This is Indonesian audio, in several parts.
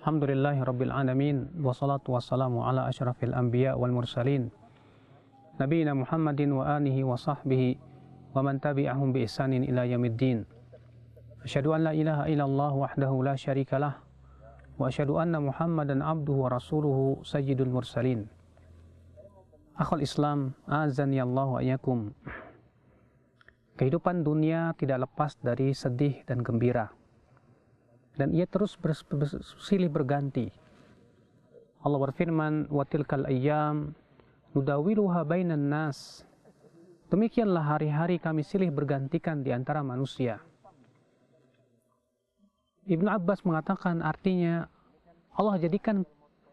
Alhamdulillahi Rabbil Alamin. Wassalatu wassalamu ala ashrafil anbiya wal mursalin Nabiina Muhammadin wa alihi wa sahbihi wa man tabi'ahum bi ihsanin ila yaumiddin. Asyhadu an la ilaha illallah wahdahu la syarikalah wa asyhadu anna Muhammadan abduhu wa rasuluhu sayyidul mursalin. Akhul Islam, azani Allah wa iyyakum. Kehidupan dunia tidak lepas dari sedih dan gembira, dan ia terus silih berganti. Allah berfirman, wa tilkal ayyam nudawiluha bainan nas. Demikianlah hari-hari kami silih bergantikan di antara manusia. Ibnu Abbas mengatakan artinya Allah jadikan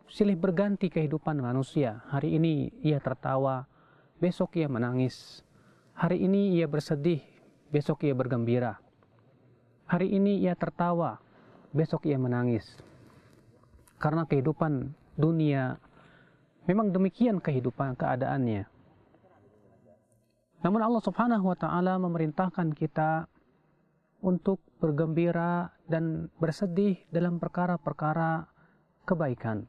silih berganti kehidupan manusia. Hari ini ia tertawa, besok ia menangis. Hari ini ia bersedih, besok ia bergembira. Hari ini ia tertawa, besok ia menangis. Karena kehidupan dunia memang demikian keadaannya. Namun Allah Subhanahu wa Ta'ala memerintahkan kita untuk bergembira dan bersedih dalam perkara-perkara kebaikan.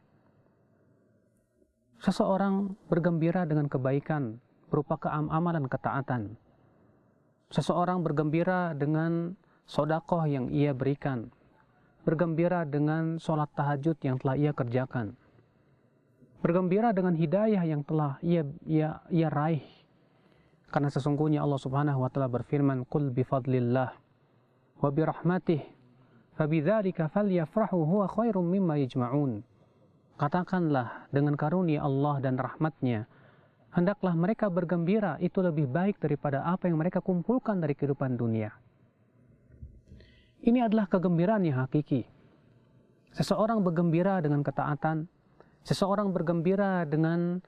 Seseorang bergembira dengan kebaikan berupa amalan ketaatan. Seseorang bergembira dengan sedekah yang ia berikan, bergembira dengan sholat tahajud yang telah ia kerjakan, bergembira dengan hidayah yang telah ia raih. Karena sesungguhnya Allah Subhanahu wa Ta'ala berfirman, qul bifadlillah wa birahmatih fabidzalika falyafrahu huwa khairum mimma yajma'un. Katakanlah, dengan karunia Allah dan rahmatnya hendaklah mereka bergembira, itu lebih baik daripada apa yang mereka kumpulkan dari kehidupan dunia. Ini adalah kegembiraan yang hakiki. Seseorang bergembira dengan ketaatan, seseorang bergembira dengan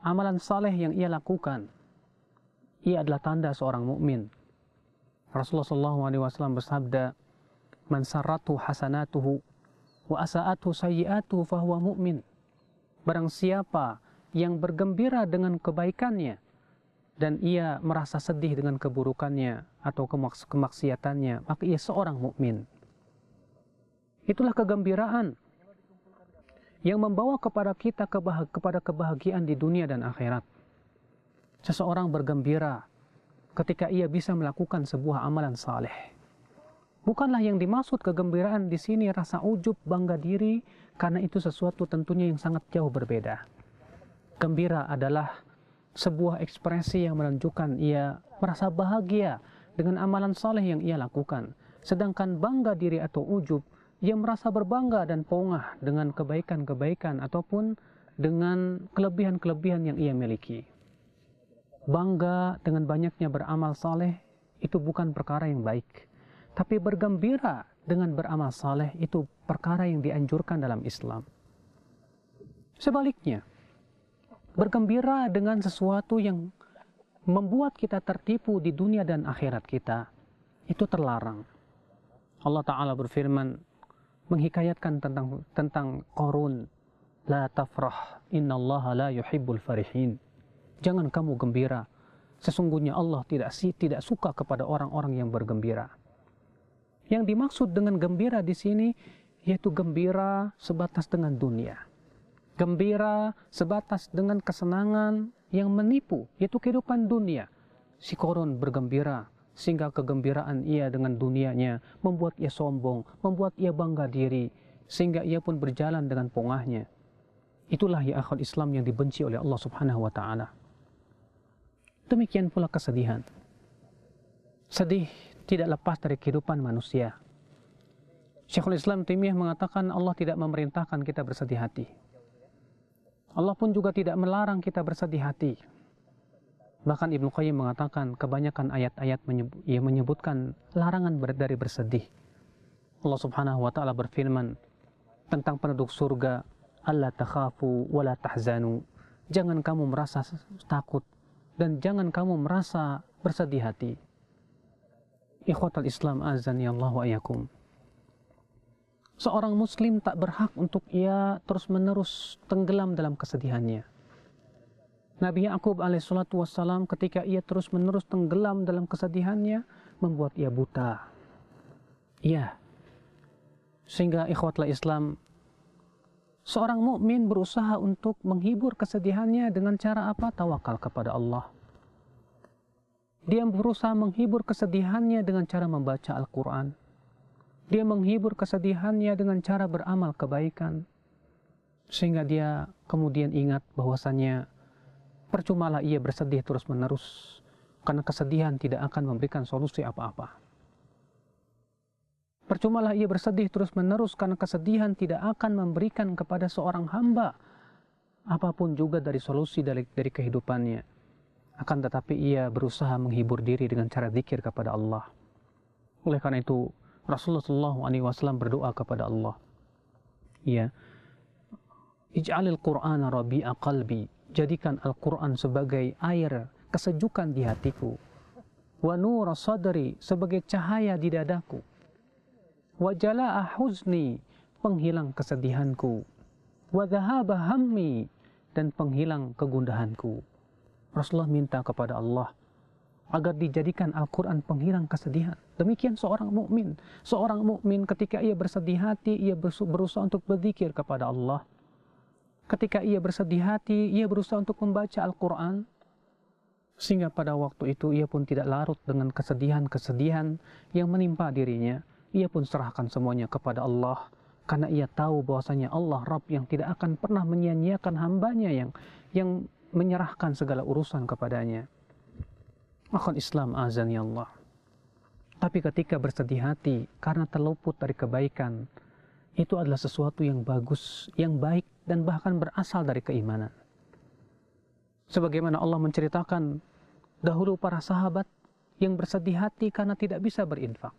amalan saleh yang ia lakukan. Ia adalah tanda seorang mukmin. Rasulullah SAW bersabda, "Man sarratu hasanatuhu wa asa'atuhu sayyi'atuhu fahuwa mu'min." Barang siapa yang bergembira dengan kebaikannya dan ia merasa sedih dengan keburukannya atau kemaksiatannya, maka ia seorang mukmin. Itulah kegembiraan yang membawa kepada kita kepada kebahagiaan di dunia dan akhirat. Seseorang bergembira ketika ia bisa melakukan sebuah amalan saleh. Bukanlah yang dimaksud kegembiraan di sini rasa ujub, bangga diri, karena itu sesuatu tentunya yang sangat jauh berbeda. Gembira adalah sebuah ekspresi yang menunjukkan ia merasa bahagia dengan amalan saleh yang ia lakukan. Sedangkan bangga diri atau ujub, ia merasa berbangga dan pongah dengan kebaikan-kebaikan ataupun dengan kelebihan-kelebihan yang ia miliki. Bangga dengan banyaknya beramal saleh itu bukan perkara yang baik. Tapi bergembira dengan beramal saleh itu perkara yang dianjurkan dalam Islam. Sebaliknya, bergembira dengan sesuatu yang membuat kita tertipu di dunia dan akhirat kita, itu terlarang. Allah Ta'ala berfirman, menghikayatkan tentang Qarun, la tafrah, innallaha la yuhibbul farihin. Jangan kamu gembira, sesungguhnya Allah tidak suka kepada orang-orang yang bergembira. Yang dimaksud dengan gembira di sini yaitu gembira sebatas dengan dunia. Gembira sebatas dengan kesenangan yang menipu, yaitu kehidupan dunia. Si Qarun bergembira sehingga kegembiraan ia dengan dunianya membuat ia sombong, membuat ia bangga diri, sehingga ia pun berjalan dengan pongahnya. Itulah ya akhul Islam yang dibenci oleh Allah Subhanahu wa Ta'ala. Demikian pula kesedihan. Sedih tidak lepas dari kehidupan manusia. Syekhul Islam Taimiyah mengatakan Allah tidak memerintahkan kita bersedih hati. Allah pun juga tidak melarang kita bersedih hati. Bahkan Ibnu Qayyim mengatakan kebanyakan ayat-ayat menyebutkan larangan dari bersedih. Allah Subhanahu wa Ta'ala berfirman tentang penduduk surga, "Alla takhafu wa la tahzanu." Jangan kamu merasa takut dan jangan kamu merasa bersedih hati. Ikhwatal Islam, azani Allah wa iyyakum. Seorang muslim tak berhak untuk ia terus-menerus tenggelam dalam kesedihannya. Nabi Ya'qub alaihissalatu wassalam ketika ia terus-menerus tenggelam dalam kesedihannya membuat ia buta. Iya. Sehingga ikhwatal Islam, Seorang mukmin berusaha untuk menghibur kesedihannya dengan cara apa? Tawakal kepada Allah. Dia berusaha menghibur kesedihannya dengan cara membaca Al-Quran. Dia menghibur kesedihannya dengan cara beramal kebaikan. Sehingga dia kemudian ingat bahwasannya percumalah ia bersedih terus-menerus, karena kesedihan tidak akan memberikan solusi apa-apa. Percumalah ia bersedih terus-menerus, karena kesedihan tidak akan memberikan kepada seorang hamba apapun juga dari solusi dari kehidupannya. Akan tetapi ia berusaha menghibur diri dengan cara zikir kepada Allah. Oleh karena itu Rasulullah SAW berdoa kepada Allah, ya, Ij'alil Qur'ana rabi'a qalbi, jadikan Al-Quran sebagai air kesejukan di hatiku, wa nura sadri, sebagai cahaya di dadaku, wa jala'a huzni, penghilang kesedihanku, wa dhahaba hammi, dan penghilang kegundahanku. Rasulullah minta kepada Allah agar dijadikan Al-Quran penghilang kesedihan. Demikian seorang mukmin. Seorang mukmin ketika ia bersedih hati, ia berusaha untuk berzikir kepada Allah. Ketika ia bersedih hati, ia berusaha untuk membaca Al-Quran, sehingga pada waktu itu ia pun tidak larut dengan kesedihan-kesedihan yang menimpa dirinya. Ia pun serahkan semuanya kepada Allah, karena ia tahu bahwasanya Allah Rabb yang tidak akan pernah menyia-nyiakan hambanya yang menyerahkan segala urusan kepadanya. Akhul Islam azani Allah. Tapi ketika bersedih hati karena terluput dari kebaikan, itu adalah sesuatu yang bagus, yang baik, dan bahkan berasal dari keimanan. Sebagaimana Allah menceritakan dahulu para sahabat yang bersedih hati karena tidak bisa berinfak.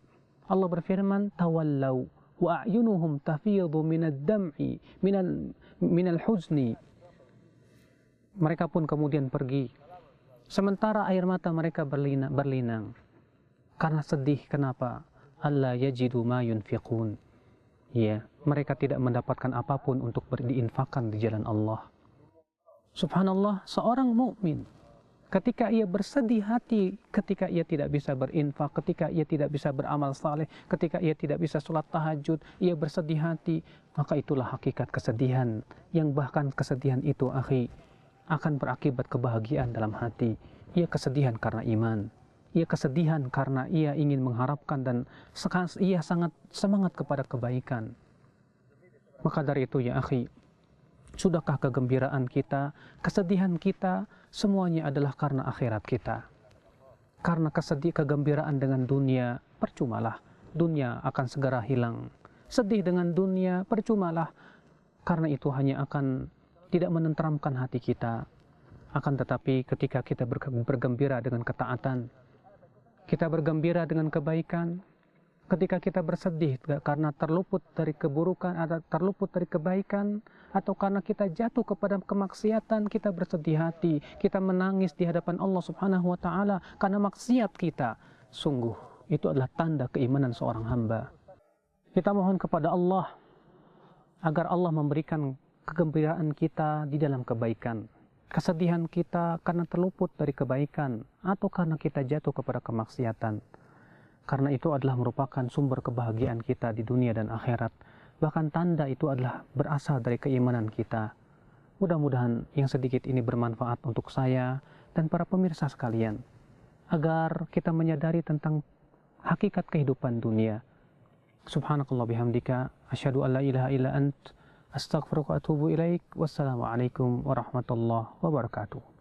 Allah berfirman, tawallau wa a'yunuhum tafidhu minad dam'i minal huzni. Mereka pun kemudian pergi, sementara air mata mereka berlinang karena sedih. Kenapa? Alla yajidu ma yunfiqun. Ya, mereka tidak mendapatkan apapun untuk diinfakkan di jalan Allah. Subhanallah, seorang mukmin ketika ia bersedih hati, ketika ia tidak bisa berinfak, ketika ia tidak bisa beramal saleh, ketika ia tidak bisa sholat tahajud, ia bersedih hati, maka itulah hakikat kesedihan, yang bahkan kesedihan itu, akhi, akan berakibat kebahagiaan dalam hati. Ia kesedihan karena iman, ia kesedihan karena ia ingin mengharapkan dan ia sangat semangat kepada kebaikan. Maka dari itu ya akhi, sudahkah kegembiraan kita, kesedihan kita, semuanya adalah karena akhirat kita. Karena kegembiraan dengan dunia, percumalah, dunia akan segera hilang. Sedih dengan dunia, percumalah, karena itu hanya akan tidak menenteramkan hati kita. Akan tetapi ketika kita bergembira dengan ketaatan, kita bergembira dengan kebaikan, ketika kita bersedih karena terluput dari keburukan atau terluput dari kebaikan, atau karena kita jatuh kepada kemaksiatan, kita bersedih hati, kita menangis di hadapan Allah Subhanahu wa Ta'ala karena maksiat kita, sungguh itu adalah tanda keimanan seorang hamba. Kita mohon kepada Allah agar Allah memberikan kegembiraan kita di dalam kebaikan, kesedihan kita karena terluput dari kebaikan, atau karena kita jatuh kepada kemaksiatan. Karena itu adalah merupakan sumber kebahagiaan kita di dunia dan akhirat. Bahkan tanda itu adalah berasal dari keimanan kita. Mudah-mudahan yang sedikit ini bermanfaat untuk saya dan para pemirsa sekalian, agar kita menyadari tentang hakikat kehidupan dunia. Subhanakallah bihamdika, asyhadu an la ilaha illa ant, astaghfiruka wa atubu ilaik. Wassalamualaikum warahmatullahi wabarakatuh.